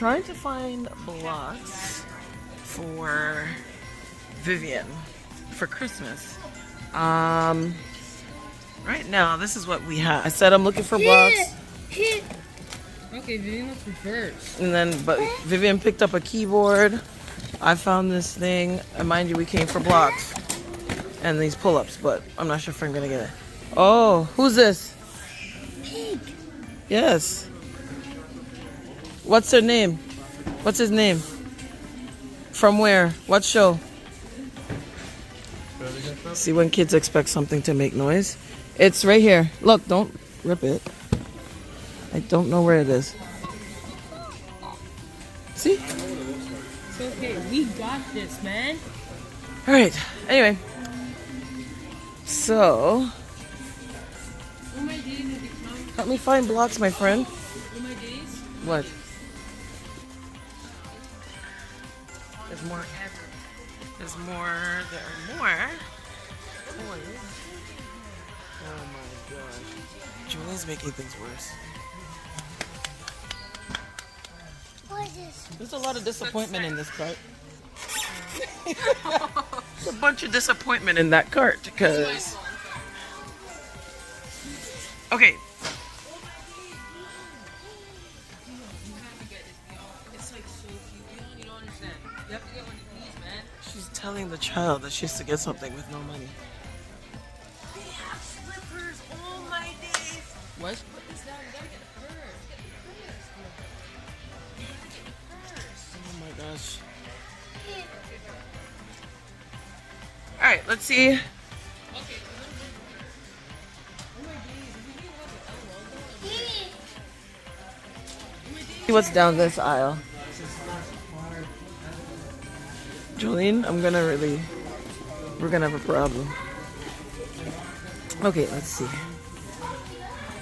trying to find blocks for Vivian for Christmas. Right now, this is what we have. I said I'm looking for blocks. Okay, Vivian looks reversed. And then, but Vivian picked up a keyboard. I found this thing. And mind you, we came for blocks and these pull-ups, but I'm not sure if I'm gonna get it. Oh, who's this? Pig. Yes. What's her name? What's his name? From where? What show? See when kids expect something to make noise. It's right here. Look, don't rip it. I don't know where it is. See? It's okay. We got this, man. All right. Anyway. So, help me find blocks, my friend. What? There's more. There's more. There are more. Oh my gosh. Julie's making things worse. What is this? There's a lot of disappointment in this cart. There's a bunch of disappointment in that cart because. Okay. It's like so cute. You don't understand. You have to get one of these, man. She's telling the child that she has to get something with no money. They have slippers. Oh my days. What? Put this down. You gotta get a purse. Oh my gosh. Alright, let's see. See what's down this aisle. Jolene, we're gonna have a problem. Okay, let's see.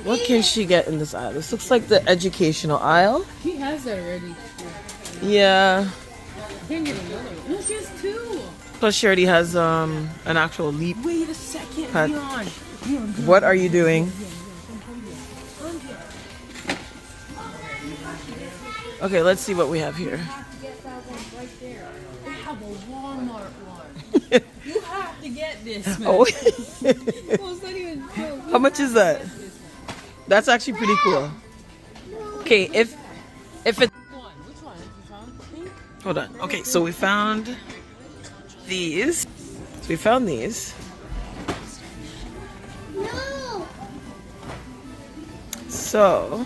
What can she get in this aisle? This looks like the educational aisle. She has that already. Yeah. I can't get another one. No, she has two. Plus she already has an actual leap. Wait a second, pad. Vishaun. What are you doing? Okay, let's see what we have here. You have to get that one right there. They have a Wal-Mart one. You have to get this, man. Oh. Well, it's not even joke. How much is that? That's actually pretty cool. Okay, if it Which one? Pink? hold on. Okay, so we found these. So we found these. No. So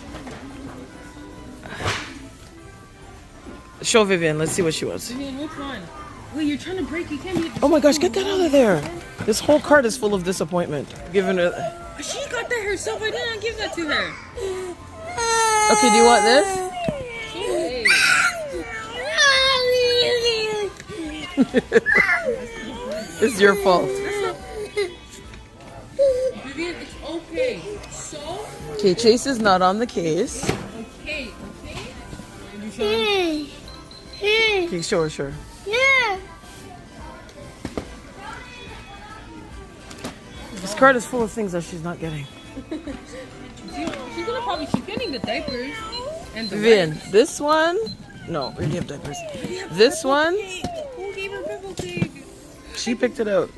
show Vivian. Let's see what she wants. Vivian, which one? Wait, you're trying to break. You can't be. Oh my gosh, get that out of there! This whole cart is full of disappointment. Giving her. She got that herself. I did not give that to her. Okay, do you want this? Hey. It's your fault. Vivian, it's okay. So. Okay, Chase is not on the case. Okay. Hey. Hey. Okay, sure. Yeah. This cart is full of things that she's not getting. She's getting the diapers and the Vivian, wipes. this one. No, we already have diapers. This one. Who gave her purple cake? She picked it out.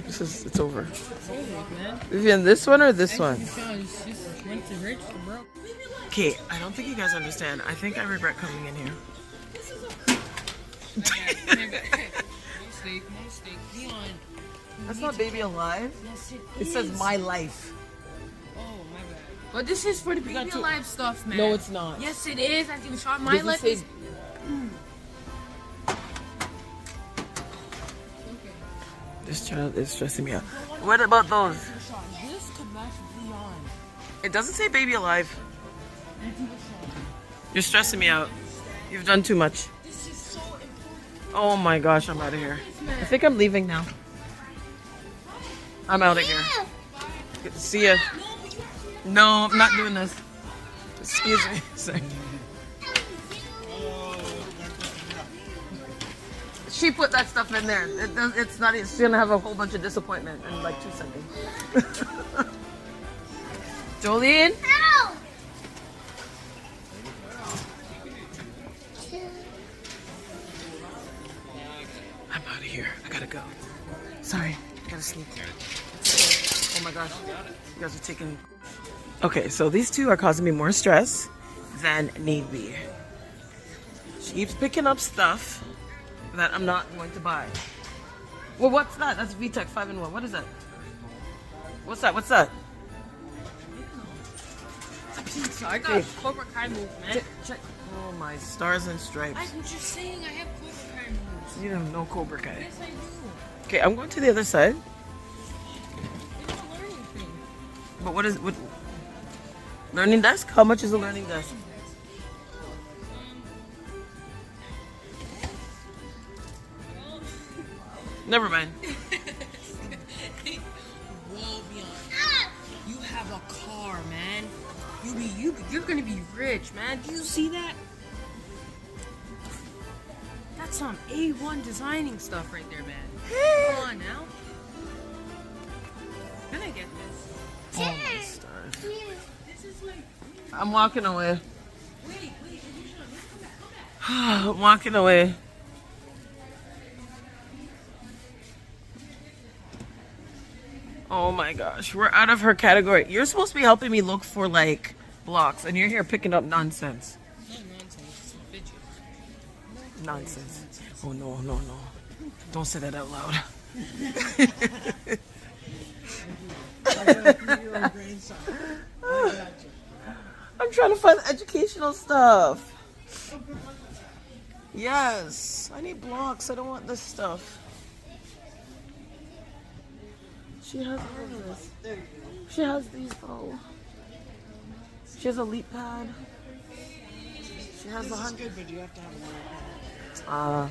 It's over. It's over, man. Vivian, this one or this one? Vishaun just went to rich to broke. Okay, I don't think you guys understand. I think I regret coming in here. No steak. Leon. That's not Baby Alive. Yes, It says My Life. Oh, my bad. But this is for the baby got to- alive stuff, man. No, it's not. Yes, it is. I think Vishaun, my Does it life say- is. This child is stressing me out. What about those? Vishaun, this could match Leon. It doesn't say Baby Alive. You're stressing me out. You've done too much. This is so important. Oh my gosh, I'm out of here. I think I'm leaving now. I'm out of here. See ya. No, I'm not doing this. Excuse me. Sorry. She put that stuff in there. It's not. She's gonna have a whole bunch of disappointment in like 2 seconds. Jolene. Ow. I gotta go. Sorry, I gotta sneak. Oh my gosh, you guys are taking... Okay, so these two are causing me more stress than need be. She keeps picking up stuff that I'm not going to buy. Well, what's that? That's VTech 5-in-1. What is that? What's that? What's that? I got Cobra Kai moves, man. Check. Oh my stars and stripes. I'm just saying, I have Cobra Kai moves. You have no Cobra Kai. Yes, I do. Okay, I'm going to the other side. It's a learning thing. But what is what? Learning desk? How much is a learning desk? Never mind. You have a car, man. You're gonna be rich, man. Do you see that? That's some A1 designing stuff right there, man. Come on now. Can I get this? Oh my stars. This is like. I'm walking away. Wait, Vishaun, I'm walking away. Oh my gosh, we're out of her category. You're supposed to be helping me look for like blocks, and you're here picking up nonsense. no nonsense. It's a fidget. Nonsense. Oh no, no, no. Don't say that out loud. I'm trying to find educational stuff. Yes, I need blocks. I don't want this stuff. She has all of this. She has these though. She has a leap pad. She has 100. But you have to have a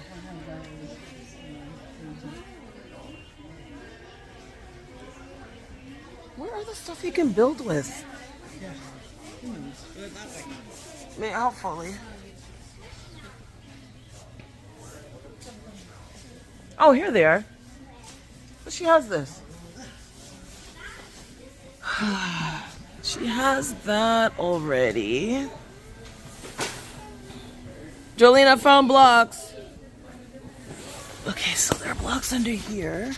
where are the stuff you can build with? May hopefully. Oh, here they are. But she has this. She has that already. Jolene, I found blocks. Okay, so there are blocks under here.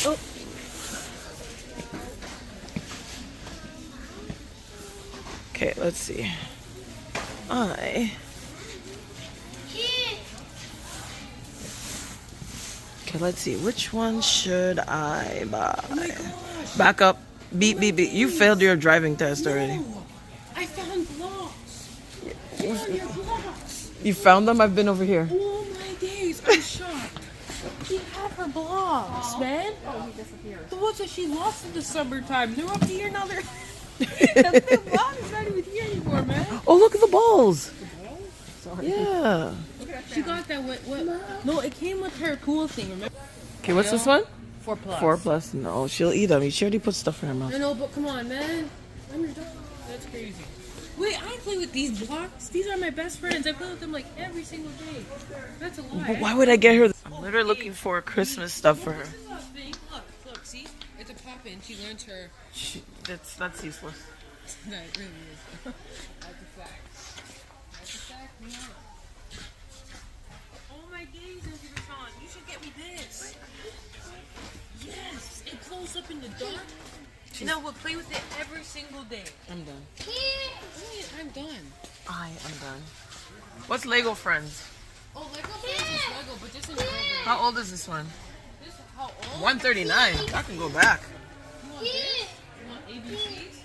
Oh. Okay, let's see. Okay, let's see. Which one should I buy? Back up. Beep, beep, beep. You failed your driving test already. No, I found blocks. Where are your blocks? You found them? I've been over here. Oh my days, I'm shocked. She had her blocks, man. Oh, he disappeared. The ones that she lost in the summertime, they're up here now. They're the blocks is not even here anymore, man. Oh, look at the balls. Yeah. She got that. What? No, it came with her cool thing. Remember? Okay, what's this one? 4+. 4+. No, she'll eat them. She already put stuff in her mouth. I know, but come on, man. I'm your dog. That's crazy. Wait, I play with these blocks. These are my best friends. I play with them like every single day. That's a lie. But why would I get her? I'm literally looking for Christmas stuff for her. This is a thing. Look, see? It's a pop-in. She learns her... That's useless. No, it really is. That's a fact. That's a fact, man. Oh my days, Vishaun. You should get me this. Yes, it glows up in the dark. Now we'll play with it every single day. I'm done. I'm done. I am done. What's Lego Friends? Oh, Lego Friends is Lego, but just in Lego. How old is this one? This how old? 139. I can go back. You want this? You want ABCs?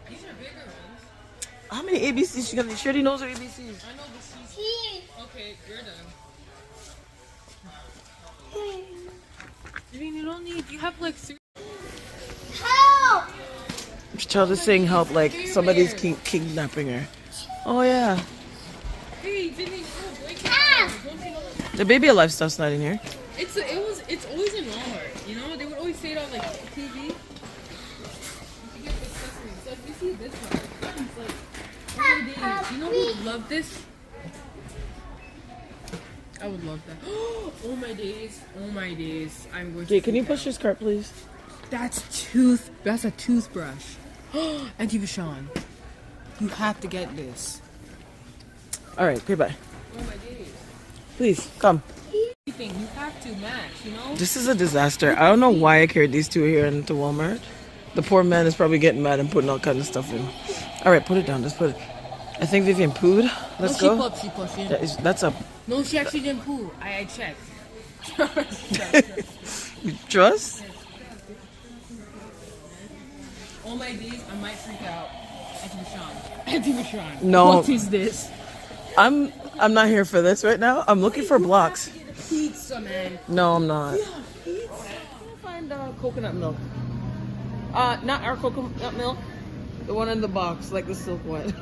These are bigger ones. How many ABCs she got? She already knows her ABCs. I know, but she's... Okay, you're done. I mean, you don't need... You have like 3... Help! This child is saying help like somebody's kidnapping her. Oh yeah. Hey, Vinny, don't you know that? The baby alive stuff's not in here. It's always in Wal-Mart, you know? They would always say it on like TV. You should get accessories. So if you see this one, it's like, oh my days. You know who would love this? I would love that. Oh my days. Oh my days. I'm going to... Okay, can you push this cart, please? That's a toothbrush. Auntie Vishaun, you have to get this. All right, okay, bye. Oh my days. Please, come. Everything, you have to match, you know? This is a disaster. I don't know why I carried these two here into Walmart. The poor man is probably getting mad and putting all kind of stuff in. All right, put it down. Let's put it. I think Vivian pooed. Let's no, go. She pushed. That's a. No, she actually didn't poo. I checked. You trust? All my days, I might freak out. Auntie Vishaun. No. What is this? I'm not here for this right now. I'm looking for blocks. Pizza, man. No, I'm not. Yeah, pizza. I'm gonna find coconut milk. Not our coconut milk. The one in the box, like the silk one.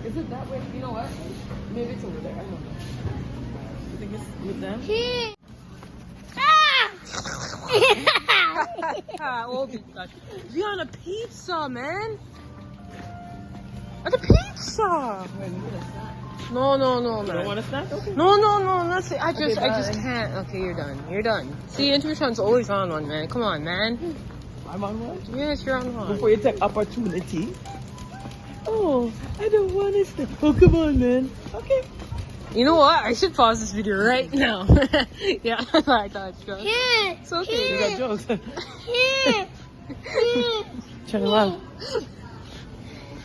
Is it that way? You know what? Maybe it's over there. I don't know. You think it's with them? We on a pizza, man. At a pizza. No, man. You don't want a snack? Okay. No. That's it. I just bye. can't. Okay, you're done. See, Intuition's always on one, man. Come on, man. I'm on one? Yes, you're on one. Before you take opportunity. Oh, I don't want to snack. Oh, come on, man. Okay. You know what? I should pause this video right now. Yeah, I thought so. It's okay. You got jokes. Turn it loud.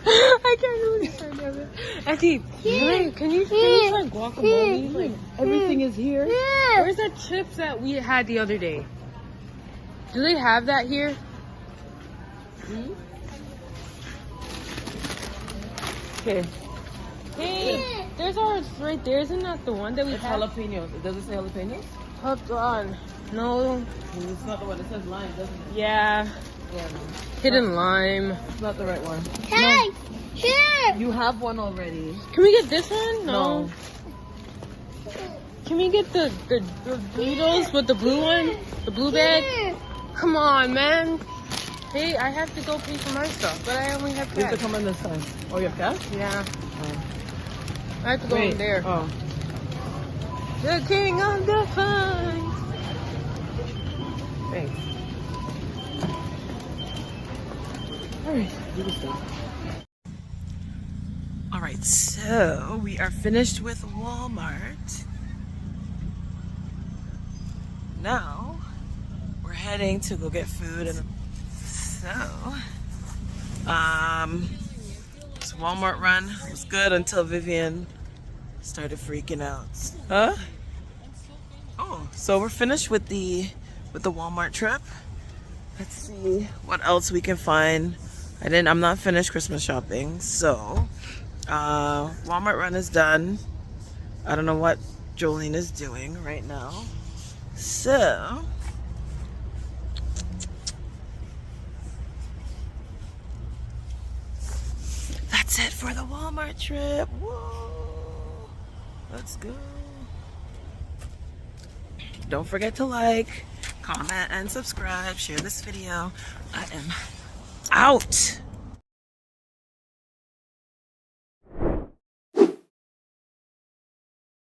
I can't really stand it. Auntie, can you try guacamole? Like, Everything is here. where's that chips that we had the other day? Do they have that here? Okay. Hey, there's ours right there. Isn't that the one that we It's had? jalapenos. Does it say jalapenos? Hold on. No. It's not the one that says lime, doesn't it? Yeah. Yeah, no. Hidden lime. It's not the right one. Hey, here. You have one already. Can we get this one? No. Can we get the Doritos with the blue one? The blue bag? Come on, man. Hey, I have to go pay for my stuff, but I only have You have to cash. come in this time. Oh, you have cash? Yeah. Oh. I have to go in there. Oh. The king of the fun. Thanks. Alright, do this thing. Alright, so we are finished with Walmart. Now we're heading to go get food, and so this Walmart run was good until Vivian started freaking out. Huh? Oh, so we're finished with the Walmart trip. Let's see what else we can find. I'm not finished Christmas shopping, so Walmart run is done. I don't know what Jolene is doing right now. So that's it for the Walmart trip. Whoa. Let's go. Don't forget to like, comment, and subscribe. Share this video. I am out.